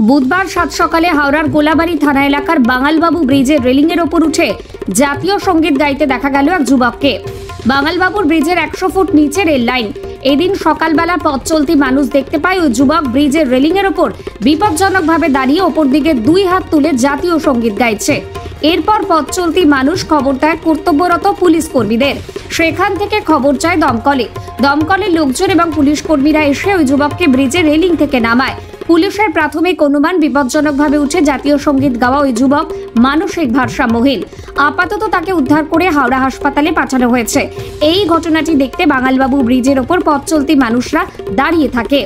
বুধবার সাত সকালে হাওড়ার গোলাবাড়ি থানা এলাকার বাঙালবাবু ব্রিজের রেলিংয়ের ওপর উঠে জাতীয় সঙ্গীত গাইতে দেখা গেল এক যুবককে। বাঙালবাবুর ব্রিজের 100 ফুট নিচে রেল লাইন। এদিন সকালবেলা পথ চলতি মানুষ দেখতে পায় ওই যুবক ব্রিজের রেলিংয়ের ওপর বিপজ্জনকভাবে দাঁড়িয়ে ওপর দিকে 2 হাত তুলে জাতীয় সঙ্গীত গাইছে। এরপর পথ চলতি মানুষ খবর দেয় কর্তব্যরত পুলিশ কর্মীদের। সেখান থেকে খবর চায় দমকলের লোকজন এবং পুলিশ কর্মীরা এসে ওই যুবককে ব্রিজের রেলিং থেকে নামায়। পুলিশের প্রাথমিক অনুমান বিপজ্জনকভাবে উঠে জাতীয় সঙ্গীত গাওয়া ওই যুবক মানসিক ভারসাম্যহীন। আপাতত তাকে উদ্ধার করে হাওড়া হাসপাতালে পাঠানো হয়েছে। এই ঘটনাটি দেখতে বাঙালবাবু ব্রিজের ওপর পথ চলতি মানুষরা দাঁড়িয়ে থাকে।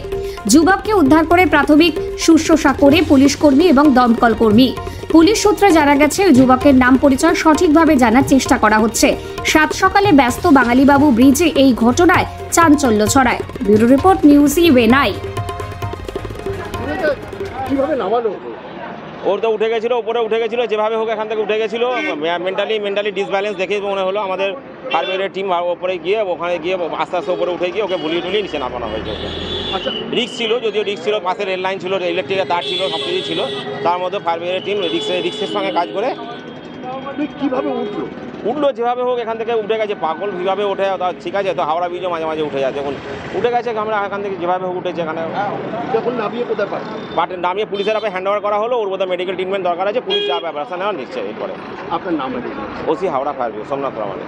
যুবককে উদ্ধার করে প্রাথমিক শুশ্রূষা করে পুলিশ কর্মী এবং দমকল কর্মী। পুলিশ সূত্রে জানা গেছে ওই যুবকের নাম পরিচয় সঠিকভাবে জানার চেষ্টা করা হচ্ছে। সাত সকালে ব্যস্ত বাঙালিবাবু ব্রিজে এই ঘটনায় চাঞ্চল্য ছড়ায়। ব্যুরো রিপোর্ট নিউজ ইভেনাই। ওর তো উঠে গেছিলো, উপরে উঠে গেছিলো, যেভাবে হোক এখান থেকে উঠে গেছিলো। মেন্টালি ডিসব্যালেন্স দেখে মনে হলো আমাদের ফায়ার ব্রিগেডের টিম ওপরে গিয়ে ওখানে গিয়ে আস্তে আস্তে উপরে উঠে গিয়ে ওকে ভুলিয়ে নিচে নামানো হয়েছে। আচ্ছা, রিক্স ছিল, যদিও রিক্স ছিল, পাশে রেল লাইন ছিল, ইলেকট্রিকের তার ছিল, সব কিছু ছিল। তার মধ্যে ফায়ার ব্রিগেডের টিম রিক্সের সঙ্গে কাজ করে কীভাবে উঠলো যেভাবে হোক এখান থেকে উঠে গেছে। পাগল কীভাবে ওঠে ঠিক আছে, তো হাওড়া ব্রিজও মাঝে মাঝে উঠে যায়। যখন উঠে গেছে আমরা এখান থেকে যেভাবে হোক উঠেছে এখানে নামিয়ে কোথায় নামিয়ে পুলিশের আপনি হ্যান্ড ওভার করা হলো। ওর বোধহয় মেডিকেল ট্রিটমেন্ট দরকার আছে, পুলিশ যা ব্যবস্থা নেওয়ার নিশ্চয়ই এরপরে। আপনার নাম? OC Howrah fire brigade Somnath Ramani.